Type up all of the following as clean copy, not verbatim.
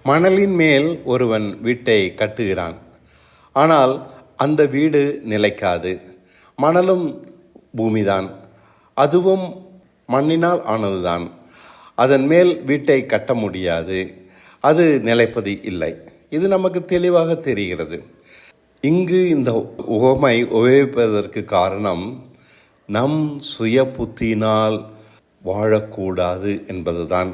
மணலின் மேல் ஒருவன் வீட்டை கட்டுகிறான். ஆனால் அந்த வீடு நிலைக்காது. மணலும் பூமிதான், அதுவும் மண்ணினால் ஆனதுதான். அதன் மேல் வீட்டை கட்ட முடியாது, அது நிலைப்பது இல்லை. இது நமக்கு தெளிவாக தெரிகிறது. இங்கு இந்த உவமை உபயோகிப்பதற்கு காரணம், நம் சுய புத்தியினால் வாழக்கூடாது என்பதுதான்.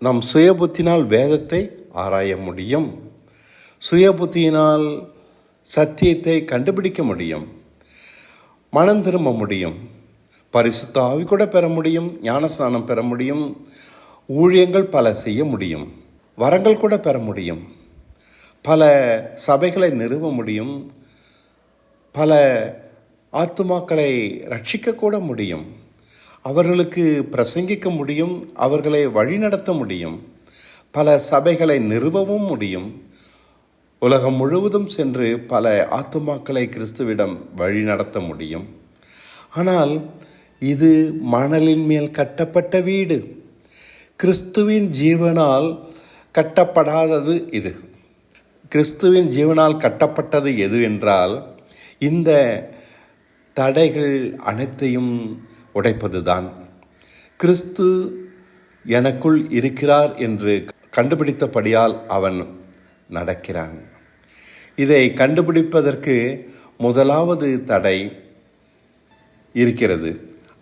நம் சுய புத்தினால் வேதத்தை ஆராய முடியும், சுய புத்தியினால் சத்தியத்தை கண்டுபிடிக்க முடியும், மனம் திரும்ப முடியும், பரிசுத்த ஆவி கூட பெற முடியும், ஞானஸ்நானம் பெற முடியும், ஊழியங்கள் பல செய்ய முடியும், வரங்கள் கூட பெற முடியும், பல சபைகளை நிறுவ முடியும், பல ஆத்துமாக்களை ரட்சிக்கக்கூட முடியும், அவர்களுக்கு பிரசங்கிக்க முடியும், அவர்களை வழிநடத்த முடியும், பல சபைகளை நிறுவவும் முடியும், உலகம் முழுவதும் சென்று பல ஆத்துமாக்களை கிறிஸ்துவிடம் வழிநடத்த முடியும். ஆனால் இது மணலின் மேல் கட்டப்பட்ட வீடு, கிறிஸ்துவின் ஜீவனால் கட்டப்படாதது. இது கிறிஸ்துவின் ஜீவனால் கட்டப்பட்டது எது என்றால், இந்த தடைகள் அனைத்தையும் உடைப்பதுதான். கிறிஸ்து எனக்குள் இருக்கிறார் என்று கண்டுபிடித்தபடியால் அவன் நடக்கிறான். இதை கண்டுபிடிப்பதற்கு முதலாவது தடை இருக்கிறது,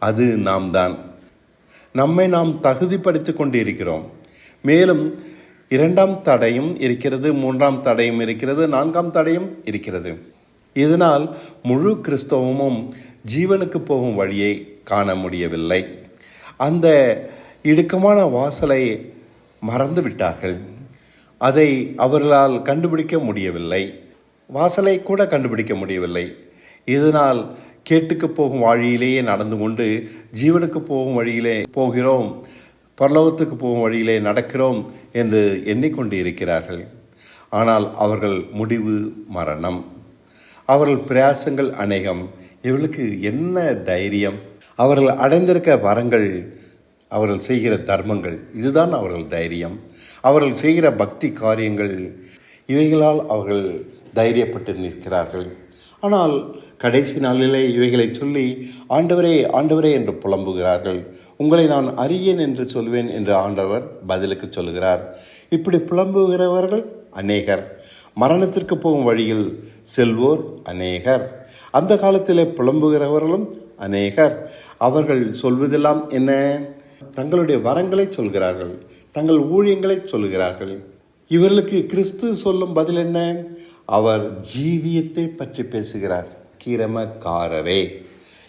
அது நாம் தான். நம்மை நாம் தகுதிப்படுத்திக் கொண்டு இருக்கிறோம். மேலும் இரண்டாம் தடையும் இருக்கிறது, மூன்றாம் தடையும் இருக்கிறது, நான்காம் தடையும் இருக்கிறது. இதனால் முழு கிறிஸ்தவமும் ஜீவனுக்கு போகும் வழியை காண முடியவில்லை. அந்த இடுக்கமான வாசலை மறந்து விட்டார்கள். அதை அவர்களால் கண்டுபிடிக்க முடியவில்லை, வாசலை கூட கண்டுபிடிக்க முடியவில்லை. இதனால் கேட்டுக்கு போகும் வழியிலேயே நடந்து கொண்டு ஜீவனுக்கு போகும் வழியிலே போகிறோம், பரலோகத்துக்கு போகும் வழியிலே நடக்கிறோம் என்று எண்ணிக்கொண்டு இருக்கிறார்கள். ஆனால் அவர்கள் முடிவு மரணம், அவர்கள் பிரயாசங்கள் அநேகம். இவர்களுக்கு என்ன தைரியம்? அவர்கள் அடைந்திருக்க வரங்கள், அவர்கள் செய்கிற தர்மங்கள், இதுதான் அவர்கள் தைரியம். அவர்கள் செய்கிற பக்தி காரியங்கள், இவைகளால் அவர்கள் தைரியப்பட்டு நிற்கிறார்கள். ஆனால் கடைசி நாளிலே இவைகளை சொல்லி ஆண்டவரே ஆண்டவரே என்று புலம்புகிறார்கள். உங்களை நான் அறியேன் என்று சொல்வேன் என்று ஆண்டவர் பதிலுக்கு சொல்கிறார். இப்படி புலம்புகிறவர்கள் அநேகர், மரணத்திற்கு போகும் வழியில் செல்வோர் அநேகர், அந்த காலத்திலே புலம்புகிறவர்களும் அநேகர். அவர்கள் சொல்வதெல்லாம் என்ன? தங்களுடைய வரங்களை சொல்கிறார்கள், தங்கள் ஊழியங்களை சொல்கிறார்கள். இவர்களுக்கு கிறிஸ்து சொல்லும் பதில் என்ன? அவர் ஜீவியத்தை பற்றி பேசுகிறார். கிரமக்காரரே,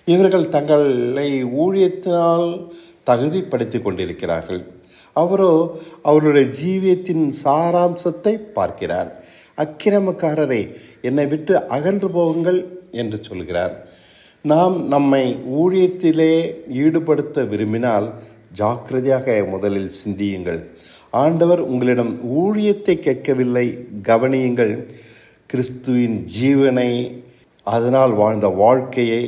இவர்கள் தங்களை ஊழியத்தினால் தகுதிப்படுத்திக் கொண்டிருக்கிறார்கள். அவரோ அவருடைய ஜீவியத்தின் சாராம்சத்தை பார்க்கிறார். அக்கிரமக்காரரே, என்னை விட்டு அகன்று போகுங்கள் என்று சொல்கிறார். நாம் நம்மை ஊழியத்திலே ஈடுபடுத்த விரும்பினால் ஜாக்கிரதையாக முதலில் சிந்தியுங்கள். ஆண்டவர் உங்களிடம் ஊழியத்தை கேட்கவில்லை, கவனியுங்கள். கிறிஸ்துவின் ஜீவனை, அதனால் வாழ்ந்த வாழ்க்கையை,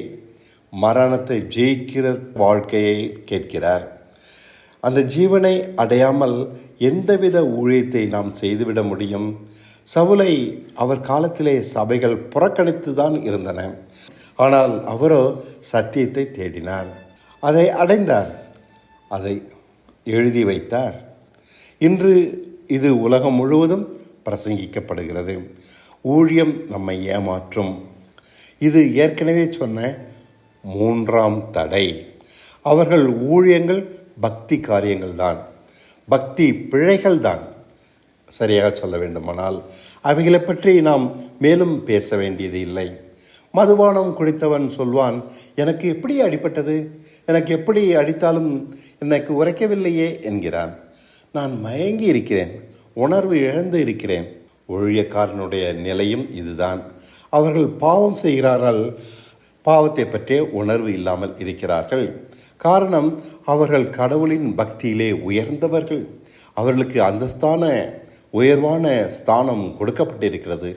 மரணத்தை ஜெயிக்கிற வாழ்க்கையை கேட்கிறார். அந்த ஜீவனை அடையாமல் எந்தவித ஊழியத்தை நாம் செய்துவிட முடியும்? சவுலை அவர் காலத்திலே சபைகள் புறக்கணித்து தான் இருந்தன. ஆனால் அவரோ சத்தியத்தை தேடினார், அதை அடைந்தார், அதை எழுதி வைத்தார். இன்று இது உலகம் முழுவதும் பிரசங்கிக்கப்படுகிறது. ஊழியம் நம்மை ஏமாற்றும். இது ஏற்கனவே சொன்ன மூன்றாம் தடை. அவர்கள் ஊழியங்கள் பக்தி காரியங்கள் தான், பக்தி பிழைகள் தான். சரியாக சொல்ல வேண்டுமானால் அவைகளை பற்றி நாம் மேலும் பேச வேண்டியது இல்லை. மதுபானம் குடித்தவன் சொல்வான், எனக்கு எப்படி அடிப்பட்டது, எனக்கு எப்படி அடித்தாலும் எனக்கு உரைக்கவில்லையே என்கிறான். நான் மயங்கி இருக்கிறேன், உணர்வு இழந்து இருக்கிறேன். ஊழியக்காரனுடைய நிலையும் இதுதான். அவர்கள் பாவம் செய்கிறார்கள், பாவத்தை பற்றிய உணர்வு இல்லாமல் இருக்கிறார்கள். காரணம், அவர்கள் கடவுளின் பக்தியிலே உயர்ந்தவர்கள். அவர்களுக்கு அந்தஸ்தான உயர்வான ஸ்தானம் கொடுக்கப்பட்டிருக்கிறது.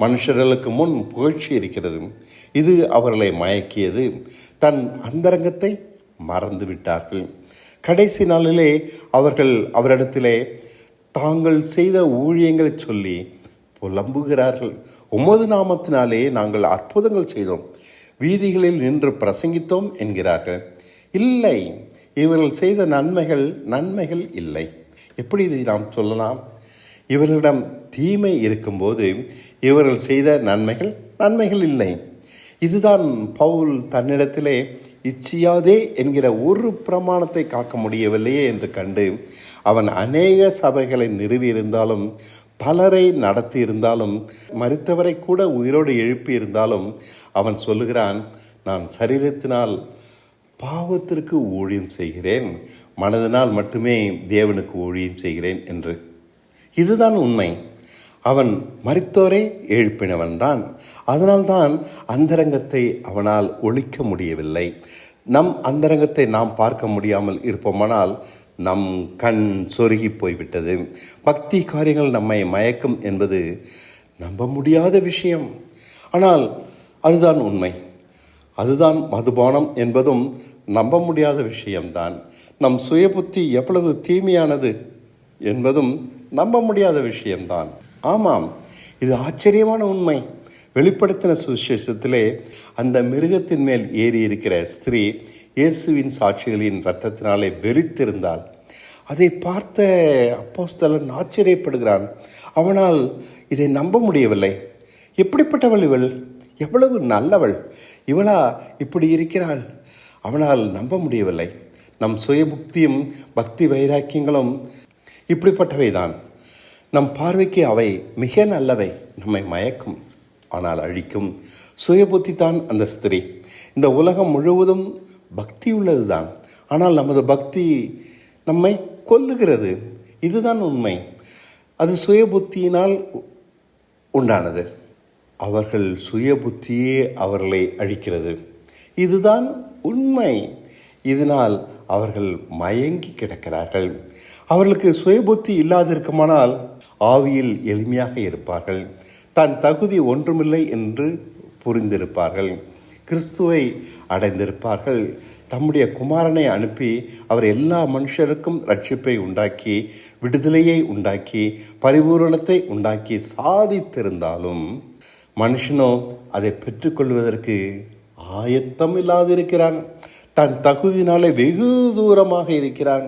மனுஷர்களுக்கு முன் புகழ்ச்சி இருக்கிறது. இது அவர்களை மயக்கியது. தன் அந்தரங்கத்தை மறந்து விட்டார்கள். கடைசி நாளிலே அவர்கள் அவரிடத்திலே தாங்கள் செய்த ஊழியங்களை சொல்லி புலம்புகிறார்கள். உமது நாமத்தினாலே நாங்கள் அற்புதங்கள் செய்தோம், வீதிகளில் நின்று பிரசங்கித்தோம் என்கிறார்கள். இல்லை, இவர்கள் செய்த நன்மைகள் இல்லை. எப்படி இதை நாம் சொல்லலாம்? இவர்களிடம் தீமை இருக்கும்போது இவர்கள் செய்த நன்மைகள் இல்லை. இதுதான் பவுல் தன்னிடத்திலே இச்சியாதே என்கிற ஒரு பிரமாணத்தை காக்க முடியவில்லையே என்று கண்டு அவன் அநேக சபைகளை நிறுவியிருந்தாலும், பலரை நடத்தி இருந்தாலும், மரித்தவரை கூட உயிரோடு எழுப்பி இருந்தாலும் அவன் சொல்லுகிறான், நான் சரீரத்தினால் பாவத்திற்கு ஊழியம் செய்கிறேன், மனதினால் மட்டுமே தேவனுக்கு ஊழியம் செய்கிறேன் என்று. இதுதான் உண்மை. அவன் மரித்தோரை எழுப்பினவன் தான். அதனால்தான் அந்தரங்கத்தை அவனால் ஒழிக்க முடியவில்லை. நம் அந்தரங்கத்தை நாம் பார்க்க முடியாமல் இருப்போமானால் நம் கண் சொருகி போய்விட்டது. பக்தி காரியங்கள் நம்மை மயக்கும் என்பது நம்ப முடியாத விஷயம். ஆனால் அதுதான் உண்மை. அதுதான் மதுபானம் என்பதும் நம்ப முடியாத விஷயம்தான். நம் சுய புத்தி எவ்வளவு தீமையானது என்பதும் நம்ப முடியாத விஷயம்தான். ஆமாம், இது ஆச்சரியமான உண்மை. வெளிப்படுத்தின சுவிசேஷத்திலே அந்த மிருகத்தின் மேல் ஏறி இருக்கிற ஸ்திரீ இயேசுவின் சாட்சிகளின் இரத்தத்தினாலே வெறித்திருந்தாள். அதை பார்த்த அப்போஸ்தலன் ஆச்சரியப்படுகிறான். அவனால் இதை நம்ப முடியவில்லை. எப்படிப்பட்டவள் இவள்? எவ்வளவு நல்லவள்! இவளா இப்படி இருக்கிறாள்? அவனால் நம்ப முடியவில்லை. நம் சுயபுக்தியும் பக்தி வைராக்கியங்களும் இப்படிப்பட்டவைதான். நம் பார்வைக்கு அவை மிக நல்லவை, நம்மை மயக்கும், ஆனால் அழிக்கும். சுயபுத்தி தான் அந்த ஸ்திரீ. இந்த உலகம் முழுவதும் பக்தி உள்ளதுதான், ஆனால் நமது பக்தி நம்மை கொல்லுகிறது. இதுதான் உண்மை. அது சுயபுத்தியினால் உண்டானது. அவர்கள் சுயபுத்தியே அவர்களை அழிக்கிறது. இதுதான் உண்மை. இதனால் அவர்கள் மயங்கி கிடக்கிறார்கள். அவர்களுக்கு சுயபுத்தி இல்லாதிருக்குமானால் ஆவியில் எளிமையாக இருப்பார்கள். தன் தகுதி ஒன்றுமில்லை என்று புரிந்திருப்பார்கள். கிறிஸ்துவை அடைந்திருப்பார்கள். தம்முடைய குமாரனை அனுப்பி அவர் எல்லா மனுஷருக்கும் ரட்சிப்பை உண்டாக்கி, விடுதலையை உண்டாக்கி, பரிபூரணத்தை உண்டாக்கி சாதித்திருந்தாலும் மனுஷனோ அதை பெற்றுக்கொள்வதற்கு ஆயத்தம் இல்லாதிருக்கிறான். தன் தகுதியினாலே வெகு தூரமாக இருக்கிறான்.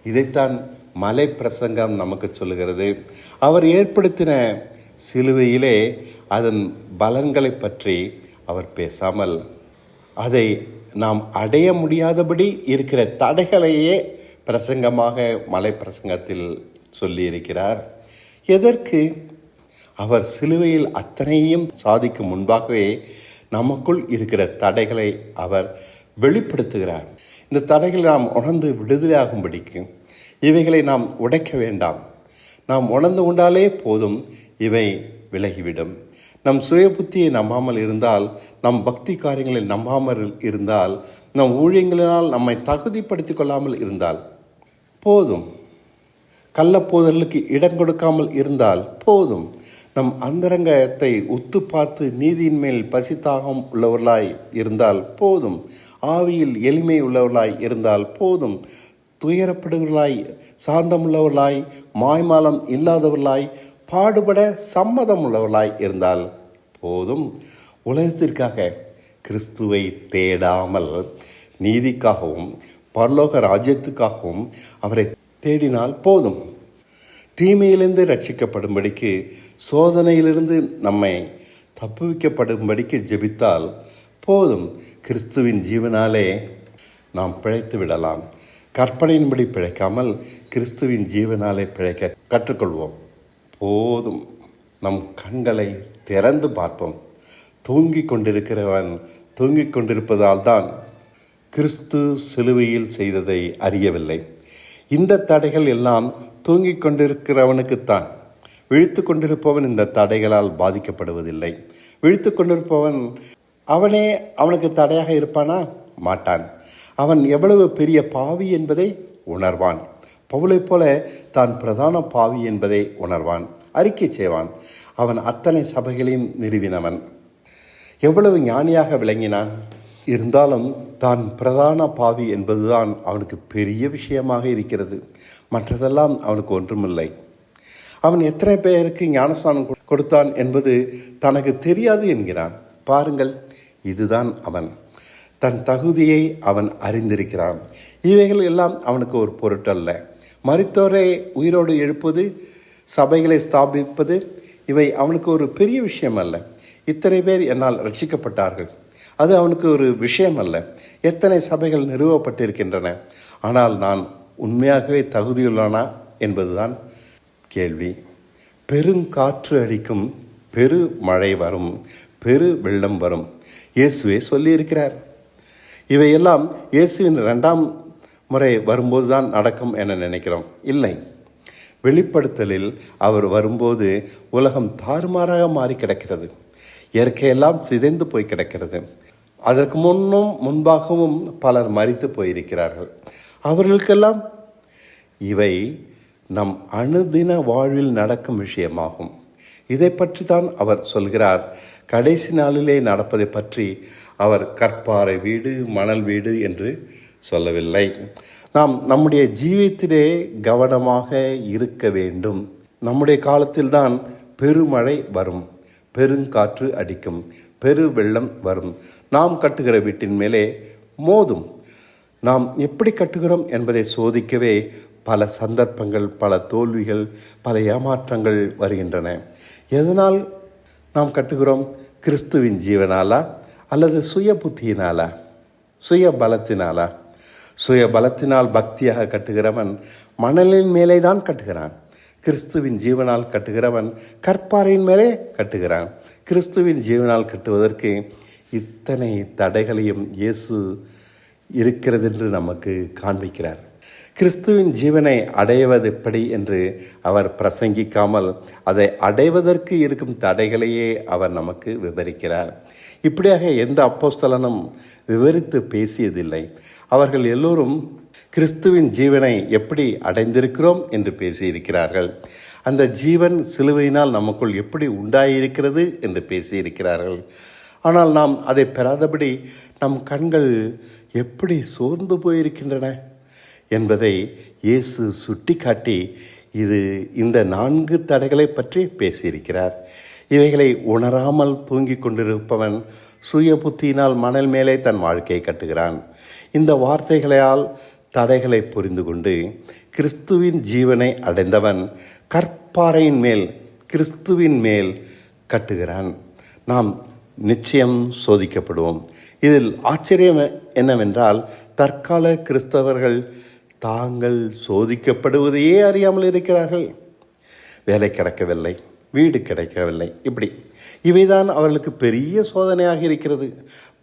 இதைத்தான் மலை பிரசங்கம் நமக்கு சொல்லுகிறது. அவர் ஏற்படுத்தின சிலுவையிலே அதன் பலன்களை பற்றி அவர் பேசாமல், அதை நாம் அடைய முடியாதபடி இருக்கிற தடைகளையே பிரசங்கமாக மலை பிரசங்கத்தில் சொல்லியிருக்கிறார். எதற்கு? அவர் சிலுவையில் அத்தனையும் சாதிக்கும் முன்பாகவே நமக்குள் இருக்கிற தடைகளை அவர் வெளிப்படுத்துகிறார். இந்த தடைகளை நாம் உணர்ந்து விடுதலையாகும்படிக்கு இவைகளை நாம் உடைக்க வேண்டாம். நாம் உணர்ந்து கொண்டாலே போதும், இவை விலகிவிடும். நம் சுய புத்தியை நம்பாமல் இருந்தால், நம் பக்தி காரியங்களை நம்பாமல் இருந்தால், நம் ஊழியங்களினால் நம்மை தகுதிப்படுத்திக் கொள்ளாமல் இருந்தால் போதும். கள்ளப்போதலுக்கு இடம் கொடுக்காமல் இருந்தால் போதும். நம் அந்தரங்கத்தை உத்து பார்த்து நீதியின் மேல் பசித்தாகம் உள்ளவர்களாய் இருந்தால் போதும். ஆவியில் எளிமை உள்ளவர்களாய் இருந்தால் போதும். துயரப்படுவர்களாய், சாந்தமுள்ளவர்களாய், மாய்மாலம் இல்லாதவர்களாய், பாடுபட சம்மதம் உள்ளவர்களாய் இருந்தால் போதும். உலகத்திற்காக கிறிஸ்துவை தேடாமல் நீதிக்காகவும் பரலோக ராஜ்யத்துக்காகவும் அவரை தேடினால் போதும். தீமையிலிருந்து ரட்சிக்கப்படும்படிக்கு, சோதனையிலிருந்து நம்மை தப்புவிக்கப்படும்படிக்கு ஜெபித்தால் போதும். கிறிஸ்துவின் ஜீவனாலே நாம் பிழைத்து விடலாம். கற்பனையின்படி பிழைக்காமல் கிறிஸ்துவின் ஜீவனாலே பிழைக்க கற்றுக்கொள்வோம். போதும். நம் கண்களை திறந்து பார்ப்போம். தூங்கிக் கொண்டிருக்கிறவன் தூங்கிக் கொண்டிருப்பதால் தான் கிறிஸ்து சிலுவையில் செய்ததை அறியவில்லை. இந்த தடைகள் எல்லாம் தூங்கிக் கொண்டிருக்கிறவனுக்குத்தான். விழித்து கொண்டிருப்பவன் இந்த தடைகளால் பாதிக்கப்படுவதில்லை. விழித்து கொண்டிருப்பவன் அவனே அவனுக்கு தடையாக இருப்பானா? மாட்டான். அவன் எவ்வளவு பெரிய பாவி என்பதை உணர்வான். பவுலை போல தான் பிரதான பாவி என்பதை உணர்வான், அறிக்கை செய்வான். அவன் அத்தனை சபைகளையும் நிறுவினவன். எவ்வளவு ஞானியாக விளங்கினான். இருந்தாலும் தான் பிரதான பாவி என்பதுதான் அவனுக்கு பெரிய விஷயமாக இருக்கிறது. மற்றதெல்லாம் அவனுக்கு ஒன்றுமில்லை. அவன் எத்தனை பேருக்கு ஞானஸ்நானம் கொடுத்தான் என்பது தனக்கு தெரியாது என்கிறான். பாருங்கள், இதுதான் அவன். தன் தகுதியை அவன் அறிந்திருக்கிறான். இவைகள் எல்லாம் அவனுக்கு ஒரு பொருட்டல்ல. மரித்தோரை உயிரோடு எழுப்புவது, சபைகளை ஸ்தாபிப்பது, இவை அவனுக்கு ஒரு பெரிய விஷயம் அல்ல. இத்தனை பேர் என்னால் ரட்சிக்கப்பட்டார்கள், அது அவனுக்கு ஒரு விஷயம் அல்ல. எத்தனை சபைகள் நிறுவப்பட்டிருக்கின்றன, ஆனால் நான் உண்மையாகவே தகுதியுள்ளானா என்பதுதான் கேள்வி. பெருங்காற்று அடிக்கும், பெரு மழை வரும், பெரு வெள்ளம் வரும். இயேசுவே சொல்லியிருக்கிறார். இவையெல்லாம் இயேசுவின் 2ஆம் முறை வரும்போது தான் நடக்கும் என நினைக்கிறோம். இல்லை, வெளிப்படுத்தலில் அவர் வரும்போது உலகம் தாறுமாறாக மாறி கிடக்கிறது. இயற்கையெல்லாம் சிதைந்து போய் கிடக்கிறது. அதற்கு முன்பாகவும் பலர் மரித்து போயிருக்கிறார்கள். அவர்களுக்கெல்லாம் இவை நம் அனுதின வாழ்வில் நடக்கும் விஷயமாகும். இதை பற்றி தான் அவர் சொல்கிறார். கடைசி நாளிலே நடப்பதை பற்றி அவர் கற்பாறை வீடு, மணல் வீடு என்று சொல்லவில்லை. நாம் நம்முடைய ஜீவியத்திலே கவனமாக இருக்க வேண்டும். நம்முடைய காலத்தில்தான் பெருமழை வரும், பெருங்காற்று அடிக்கும், பெரு வெள்ளம் வரும். நாம் கட்டுகிற வீட்டின் மேலே மோதும். நாம் எப்படி கட்டுகிறோம் என்பதை சோதிக்கவே பல சந்தர்ப்பங்கள், பல தோல்விகள், பல ஏமாற்றங்கள் வருகின்றன. எதனால் நாம் கட்டுகிறோம்? கிறிஸ்துவின் ஜீவனாலா அல்லது சுய புத்தியினாலா, சுய பலத்தினாலா? சுய பலத்தினால் பக்தியாக கட்டுகிறவன் மணலின் மேலே தான் கட்டுகிறான். கிறிஸ்துவின் ஜீவனால் கட்டுகிறவன் கற்பாறையின் மேலே கட்டுகிறான். கிறிஸ்துவின் ஜீவனால் கட்டுவதற்கு இத்தனை தடைகளையும் இயேசு இருக்கிறது என்று நமக்கு காண்பிக்கிறார். கிறிஸ்துவின் ஜீவனை அடைவது எப்படி என்று அவர் பிரசங்கிக்காமல் அதை அடைவதற்கு இருக்கும் தடைகளையே அவர் நமக்கு விவரிக்கிறார். இப்படியாக எந்த அப்போஸ்தலனும் விவரித்து பேசியதில்லை. அவர்கள் எல்லோரும் கிறிஸ்துவின் ஜீவனை எப்படி அடைந்திருக்கிறோம் என்று பேசியிருக்கிறார்கள். அந்த ஜீவன் சிலுவையினால் நமக்குள் எப்படி உண்டாயிருக்கிறது என்று பேசியிருக்கிறார்கள். ஆனால் நாம் அதை பெறாதபடி நம் கண்கள் எப்படி சோர்ந்து போயிருக்கின்றன என்பதை இயேசு சுட்டிக்காட்டி இந்த 4 தடைகளை பற்றி பேசியிருக்கிறார். இவைகளை உணராமல் தூங்கிக் கொண்டிருப்பவன் சுய புத்தியினால் மணல் மேலே தன் வாழ்க்கையை கட்டுகிறான். இந்த வார்த்தைகளால் தடைகளை புரிந்து கொண்டு கிறிஸ்துவின் ஜீவனை அடைந்தவன் கற்பாறையின் மேல், கிறிஸ்துவின் மேல் கட்டுகிறான். நாம் நிச்சயம் சோதிக்கப்படுவோம். இதில் ஆச்சரியம் என்னவென்றால், தற்கால கிறிஸ்தவர்கள் தாங்கள் சோதிக்கப்படுவதையே அறியாமல் இருக்கிறார்கள். வேலை கிடைக்கவில்லை, வீடு கிடைக்கவில்லை, இவைதான் அவர்களுக்கு பெரிய சோதனையாக இருக்கிறது.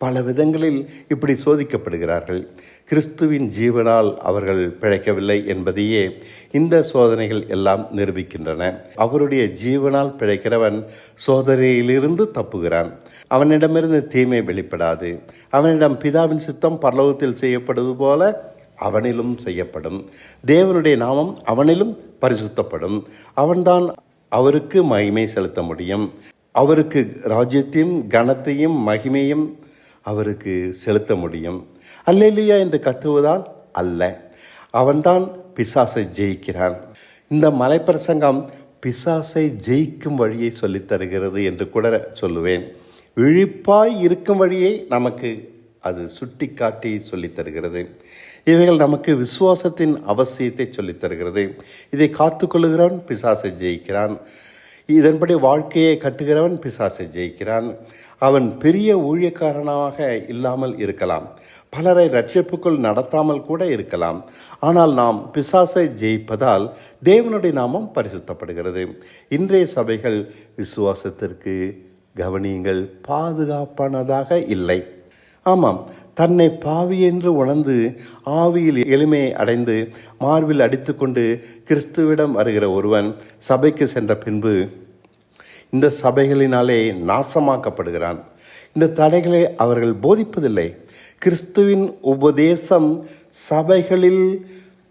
பல விதங்களில் இப்படி சோதிக்கப்படுகிறார்கள். கிறிஸ்துவின் ஜீவனால் அவர்கள் பிழைக்கவில்லை என்பதையே இந்த சோதனைகள் எல்லாம் நிரூபிக்கின்றன. அவருடைய ஜீவனால் பிழைக்கிறவன் சோதனையிலிருந்து தப்புகிறான். அவனிடமிருந்து தீமை வெளிப்படாது. அவனிடம் பிதாவின் சித்தம் பரலோகத்தில் செய்யப்படுவது போல அவனிலும் செய்யப்படும். தேவனுடைய நாமம் அவனிலும் பரிசுத்தப்படும். அவன்தான் அவருக்கு மகிமை செலுத்த முடியும். அவருக்கு ராஜ்யத்தையும் கனத்தையும் மகிமையும் அவருக்கு செலுத்த முடியும். அல்லேலூயா என்று கத்துவதால் அல்ல, அவன்தான் பிசாசை ஜெயிக்கிறான். இந்த மலைப்பிரசங்கம் பிசாசை ஜெயிக்கும் வழியை சொல்லித் தருகிறது என்று கூட சொல்லுவேன். விழிப்பாய் இருக்கும் வழியை நமக்கு அது சுட்டி காட்டி சொல்லித் தருகிறது. இவைகள் நமக்கு விசுவாசத்தின் அவசியத்தை சொல்லித் தருகிறது. இதை காத்து கொள்ளுகிறவன் பிசாசை ஜெயிக்கிறான். இதன்படி வாழ்க்கையை கட்டுகிறவன் பிசாசை ஜெயிக்கிறான். அவன் பெரிய ஊழியக்காரனாக இல்லாமல் இருக்கலாம், பலரை ரட்சிப்புக்குள் நடத்தாமல் கூட இருக்கலாம். ஆனால் நாம் பிசாசை ஜெயிப்பதால் தேவனுடைய நாமம் பரிசுத்தப்படுகிறது. இன்றைய சபைகள் விசுவாசத்திற்கு, கவனியுங்கள், பாதுகாப்பானதாக இல்லை. ஆமாம், தன்னை பாவி என்று உணர்ந்து ஆவியில் எளிமையை அடைந்து மார்பில் அடித்துக்கொண்டு கிறிஸ்துவிடம் வருகிற ஒருவன் சபைக்கு சென்ற பின்பு இந்த சபைகளினாலே நாசமாக்கப்படுகிறான். இந்த தடைகளை அவர்கள் போதிப்பதில்லை. கிறிஸ்துவின் உபதேசம் சபைகளில்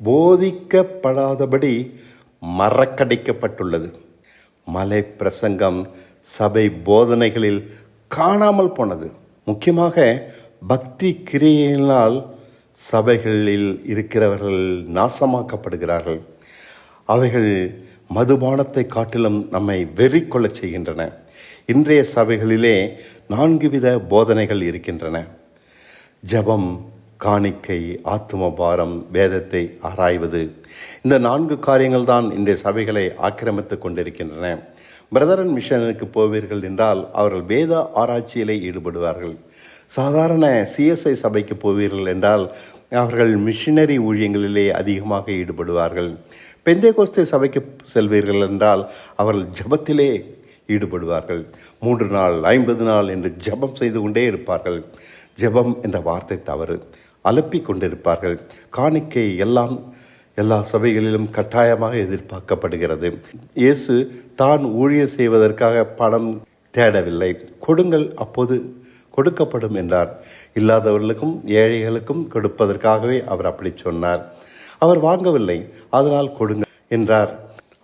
போதிக்கப்படாதபடி மறக்கடிக்கப்பட்டுள்ளது. மலை பிரசங்கம் சபை போதனைகளில் காணாமல் போனது. முக்கியமாக பக்தி கிரியையினால் சபைகளில் இருக்கிறவர்கள் நாசமாக்கப்படுகிறார்கள். அவைகள் மதுபானத்தை காட்டிலும் நம்மை வெறி கொள்ளச் செய்கின்றன. இன்றைய சபைகளிலே 4 வித போதனைகள் இருக்கின்றன. ஜெபம், காணிக்கை, ஆத்தும பாரம், வேதத்தை ஆராய்வது. இந்த 4 காரியங்கள் தான் இன்றைய சபைகளை ஆக்கிரமித்து கொண்டிருக்கின்றன. பிரதர் அண்ட் மிஷனுக்கு போவீர்கள் என்றால் அவர்கள் வேத ஆராய்ச்சியிலே ஈடுபடுவார்கள். சாதாரண சிஎஸ்ஐ சபைக்கு போவீர்கள் என்றால் அவர்கள் மிஷினரி ஊழியங்களிலே அதிகமாக ஈடுபடுவார்கள். பெந்தேகோஸ்தே சபைக்கு செல்வீர்கள் என்றால் அவர்கள் ஜெபத்திலே ஈடுபடுவார்கள். 3 நாள் 50 நாள் என்று ஜெபம் செய்து கொண்டே இருப்பார்கள். ஜெபம் என்ற வார்த்தை தவறு. அலப்பிக் கொண்டிருப்பார்கள். காணிக்கை எல்லா சபைகளிலும் கட்டாயமாக எதிர்பார்க்கப்படுகிறது. இயேசு தான் ஊழியம் செய்வதற்காக பணம் தேடவில்லை. கொடுங்கள், அப்போது கொடுக்கப்படும் என்றார். இல்லாதவர்களுக்கும் ஏழைகளுக்கும் கொடுப்பதற்காகவே அவர் அப்படி சொன்னார். அவர் வாங்கவில்லை, அதனால் கொடுங்க என்றார்.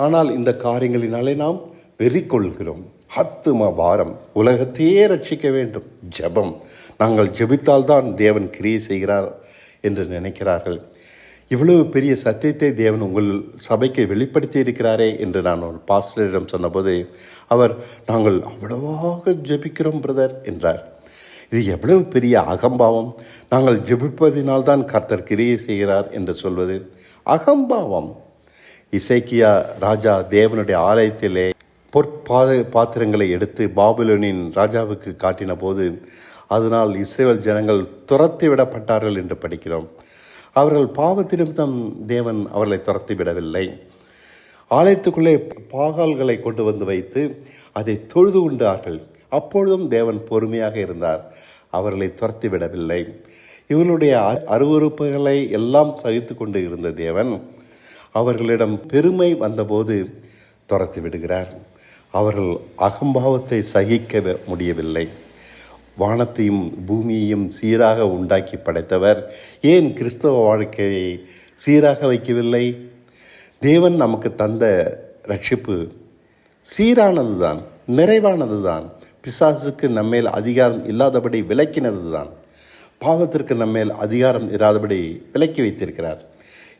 ஆனால் இந்த காரியங்களினாலே நாம் வெறி கொள்கிறோம். ஆத்தும பாரம், உலகத்தையே ரட்சிக்க வேண்டும். ஜெபம், நாங்கள் ஜெபித்தால்தான் தேவன் கிரியை செய்கிறார் என்று நினைக்கிறார்கள். இவ்வளவு பெரிய சத்தியத்தை தேவன் உங்கள் சபைக்கு வெளிப்படுத்தி இருக்கிறாரே என்று நான் ஒரு பாஸ்டரிடம் சொன்னபோது அவர், நாங்கள் அவ்வளவாக ஜெபிக்கிறோம் பிரதர் என்றார். இது எவ்வளவு பெரிய அகம்பாவம்! நாங்கள் ஜெபிப்பதினால்தான் கர்த்தர் கிரியை செய்கிறார் என்று சொல்வது அகம்பாவம். இசைக்கியா ராஜா தேவனுடைய ஆலயத்திலே பாத்திரங்களை எடுத்து பாபிலோனின் ராஜாவுக்கு காட்டின போது அதனால் இஸ்ரவேல் ஜனங்கள் துரத்தி விடப்பட்டார்கள் என்று படிக்கிறோம். அவர்கள் பாவத்தினிமித்தம் தேவன் அவர்களை துரத்தி விடவில்லை. ஆலயத்துக்குள்ளே பாகால்களை கொண்டு வந்து வைத்து அதை தொழுது கொண்டார்கள். அப்பொழுதும் தேவன் பொறுமையாக இருந்தார், அவர்களை துரத்தி விடவில்லை. இவர்களுடைய அருவருப்புகளை எல்லாம் சகித்து கொண்டு இருந்த தேவன் அவர்களிடம் பெருமை வந்தபோது துரத்தி விடுகிறார். அவர்கள் அகம்பாவத்தை சகிக்க முடியவில்லை. வானத்தையும் பூமியையும் சீராக உண்டாக்கி படைத்தவர் ஏன் கிறிஸ்தவ வாழ்க்கையை சீராக வைக்கவில்லை? தேவன் நமக்கு தந்த ரட்சிப்பு சீரானது தான், நிறைவானது தான். பிசாசுக்கு நம்மேல் அதிகாரம் இல்லாதபடி விலக்கினது தான். பாவத்திற்கு நம்மேல் அதிகாரம் இராதபடி விலக்கி வைத்திருக்கிறார்.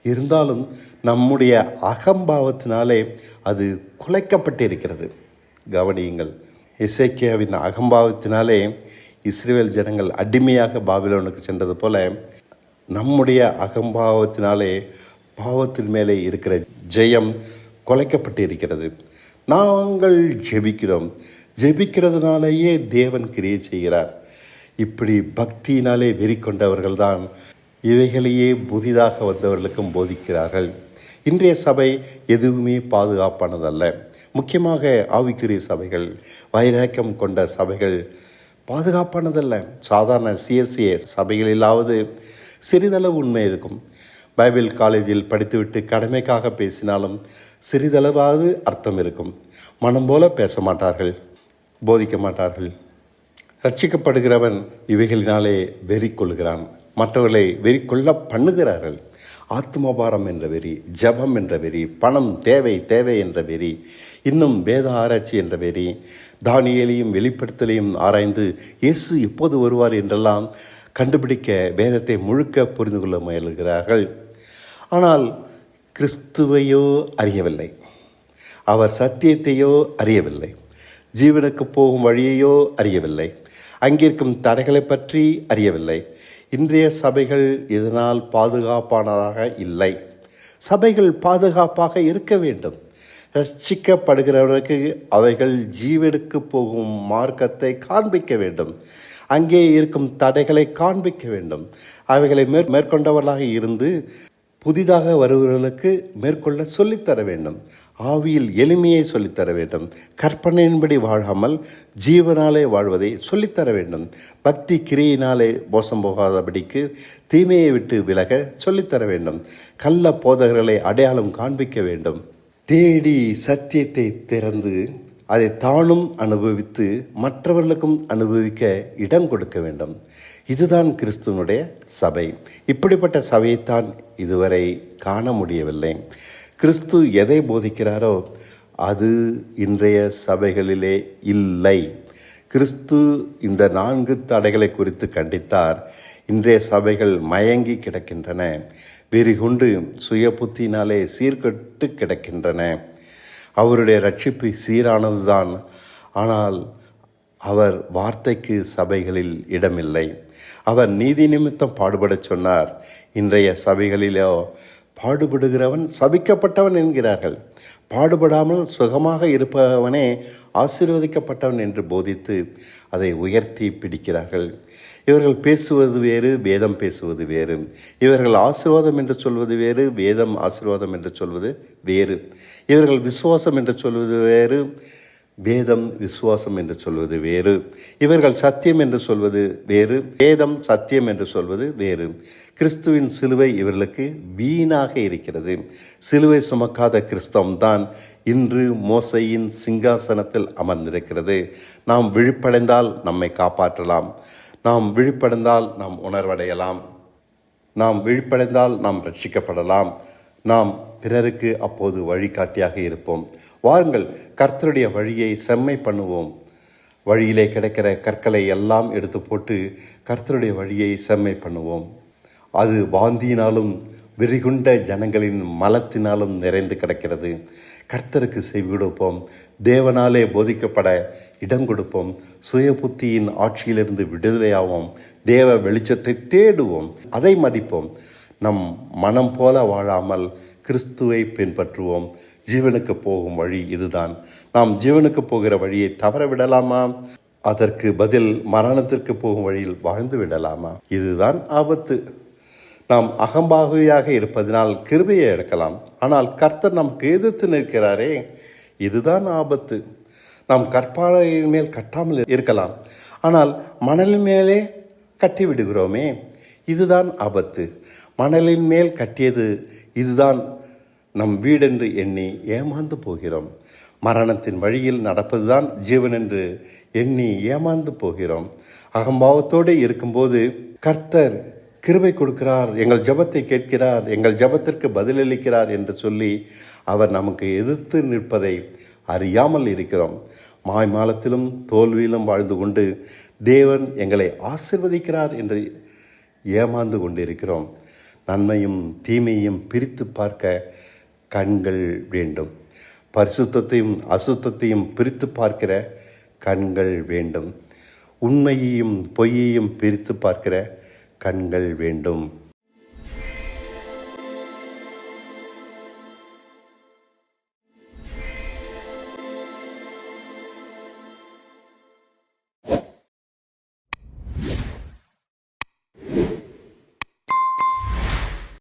இருந்தாலும் நம்முடைய அகம்பாவத்தினாலே அது குலைக்கப்பட்டிருக்கிறது. கவனியுங்கள், எசேக்கியாவின் அகம்பாவத்தினாலே இஸ்ரவேல் ஜனங்கள் அடிமையாக பாபிலோனுக்கு சென்றது போல நம்முடைய அகம்பாவத்தினாலே பாவத்தின் மேலே இருக்கிற ஜெயம் குலைக்கப்பட்டு இருக்கிறது. நாங்கள் ஜெபிக்கிறதுனாலேயே தேவன் கிரியை செய்கிறார். இப்படி பக்தியினாலே வெறி கொண்டவர்கள்தான் இவைகளையே புதிதாக வந்தவர்களுக்கும் போதிக்கிறார்கள். இன்றைய சபை எதுவுமே பாதுகாப்பானதல்ல. முக்கியமாக ஆவிக்குரிய சபைகள், வைராக்கியம் கொண்ட சபைகள் பாதுகாப்பானதல்ல. சாதாரண சிஎஸ்ஏ சபைகளிலாவது சிறிதளவு உண்மை இருக்கும். பைபிள் காலேஜில் படித்துவிட்டு கடமைக்காக பேசினாலும் சிறிதளவாவது அர்த்தம் இருக்கும். மனம் போல பேச மாட்டார்கள், போதிக்க மாட்டார்கள். ரட்சிக்கப்படுகிறவன் இவைகளினாலே வெறி கொள்கிறான், மற்றவர்களை வெறி கொள்ள பண்ணுகிறார்கள். ஆத்மபாரம் என்ற வெறி, ஜபம் என்ற வெறி, பணம் தேவை என்ற வெறி, இன்னும் வேத ஆராய்ச்சி என்ற வெறி, தானியேலையும் வெளிப்படுத்தலையும் ஆராய்ந்து இயேசு எப்போது வருவார் என்றெல்லாம் கண்டுபிடிக்க வேதத்தை முழுக்க புரிந்து கொள்ள முயல்கிறார்கள். ஆனால் கிறிஸ்துவையோ அறியவில்லை, அவர் சத்தியத்தையோ அறியவில்லை, ஜீவனுக்கு போகும் வழியையோ அறியவில்லை, அங்கிருக்கும் தடைகளை பற்றி அறியவில்லை. இன்றைய சபைகள் இதனால் பாதுகாப்பானதாக இல்லை. சபைகள் பாதுகாப்பாக இருக்க வேண்டும். ரட்சிக்கப்படுகிறவர்களுக்கு அவைகள் ஜீவனுக்கு போகும் மார்க்கத்தை காண்பிக்க வேண்டும். அங்கே இருக்கும் தடைகளை காண்பிக்க வேண்டும். அவைகளை மேற்கொண்டவர்களாக இருந்து புதிதாக வருபவர்களுக்கு மேற்கொள்ள சொல்லித்தர வேண்டும். ஆவியில் எளிமையை சொல்லித்தர வேண்டும். கற்பனையின்படி வாழாமல் ஜீவனாலே வாழ்வதை சொல்லித்தர வேண்டும். பக்தி கிரியினாலே மோசம் போகாதபடிக்கு தீமையை விட்டு விலக சொல்லித்தர வேண்டும். கள்ள போதகர்களை அடையாளம் காண்பிக்க வேண்டும். தேடி சத்தியத்தை திறந்து அதை தானும் அனுபவித்து மற்றவர்களுக்கும் அனுபவிக்க இடம் கொடுக்க வேண்டும். இதுதான் கிறிஸ்துவனுடைய சபை. இப்படிப்பட்ட சபையைத்தான் இதுவரை காண முடியவில்லை. கிறிஸ்து எதை போதிக்கிறாரோ அது இன்றைய சபைகளிலே இல்லை. கிறிஸ்து இந்த 4 தடைகளை குறித்து கண்டித்தார். இன்றைய சபைகள் மயங்கி கிடக்கின்றன. வெறிகொண்டு சுய புத்தினாலே சீர்கெட்டு கிடக்கின்றன. அவருடைய ரட்சிப்பு சீரானதுதான். ஆனால் அவர் வார்த்தைக்கு சபைகளில் இடமில்லை. அவர் நீதி நிமித்தம் பாடுபடச் சொன்னார். இன்றைய சபைகளிலோ பாடுபடுகிறவன் சபிக்கப்பட்டவன் என்கிறார்கள். பாடுபடாமல் சுகமாக இருப்பவனே ஆசீர்வதிக்கப்பட்டவன் என்று போதித்து அதை உயர்த்தி பிடிக்கிறார்கள். இவர்கள் பேசுவது வேறு, வேதம் பேசுவது வேறு. இவர்கள் ஆசீர்வாதம் என்று சொல்வது வேறு, வேதம் ஆசீர்வாதம் என்று சொல்வது வேறு. இவர்கள் விசுவாசம் என்று சொல்வது வேறு, வேதம் விசுவாசம் என்று சொல்வது வேறு. இவர்கள் சத்தியம் என்று சொல்வது வேறு, வேதம் சத்தியம் என்று சொல்வது வேறு. கிறிஸ்துவின் சிலுவை இவர்களுக்கு வீணாக இருக்கிறது. சிலுவை சுமக்காத கிறிஸ்தவம்தான் இன்று மோசையின் சிங்காசனத்தில் அமர்ந்திருக்கிறது. நாம் விழிப்படைந்தால் நம்மை காப்பாற்றலாம். நாம் விழிப்படைந்தால் நாம் உணர்வடையலாம். நாம் விழிப்படைந்தால் நாம் ரட்சிக்கப்படலாம். நாம் பிறருக்கு அப்போது வழிகாட்டியாக இருப்போம். வாருங்கள், கர்த்தருடைய வழியை செம்மை பண்ணுவோம். வழியிலே கிடைக்கிற கற்களை எல்லாம் எடுத்து போட்டு கர்த்தருடைய வழியை செம்மை பண்ணுவோம். அது வாந்தியினாலும் விரிகுண்ட ஜனங்களின் மலத்தினாலும் நிறைந்து கிடக்கிறது. கர்த்தருக்கு செவி கொடுப்போம். தேவனாலே போதிக்கப்பட இடம் கொடுப்போம். சுய புத்தியின் ஆட்சியிலிருந்து விடுதலையாவோம். தேவ வெளிச்சத்தை தேடுவோம், அதை மதிப்போம். நம் மனம் போல வாழாமல் கிறிஸ்துவை பின்பற்றுவோம். ஜீவனுக்கு போகும் வழி இதுதான். நாம் ஜீவனுக்கு போகிற வழியை தவற விடலாமா? அதற்கு பதில் மரணத்திற்கு போகும் வழியில் வாழ்ந்து விடலாமா? இதுதான் ஆபத்து. நாம் அகம்பாவியாக இருப்பதனால் கிருபையை இழக்கலாம். ஆனால் கர்த்தர் நமக்கு எதிர்த்து நிற்கிறாரே, இதுதான் ஆபத்து. நாம் கற்பாறையின் மேல் கட்டாமல் இருக்கலாம், ஆனால் மணலின் மேலே கட்டி விடுகிறோமே, இதுதான் ஆபத்து. மணலின் மேல் கட்டியது இதுதான் நம் வீடென்று எண்ணி ஏமாந்து போகிறோம். மரணத்தின் வழியில் நடப்பதுதான் ஜீவன் என்று எண்ணி ஏமாந்து போகிறோம். அகம்பாவத்தோடு இருக்கும்போது கர்த்தர் கிருபை கொடுக்கிறார், எங்கள் ஜெபத்தை கேட்கிறார், எங்கள் ஜெபத்திற்கு பதிலளிக்கிறார் என்று சொல்லி அவர் நமக்கு எதிர்த்து நிற்பதை அறியாமல் இருக்கிறோம். மாய்மாலத்திலும் தோல்வியிலும் வாழ்ந்து கொண்டு தேவன் எங்களை ஆசீர்வதிக்கிறார் என்று ஏமாந்து கொண்டிருக்கிறோம். நன்மையும் தீமையும் பிரித்து பார்க்க கண்கள் வேண்டும். பரிசுத்தத்தையும் அசுத்தத்தையும் பிரித்து பார்க்கிற கண்கள் வேண்டும். உண்மையையும் பொய்யையும் பிரித்து பார்க்கிற கண்கள் வேண்டும்.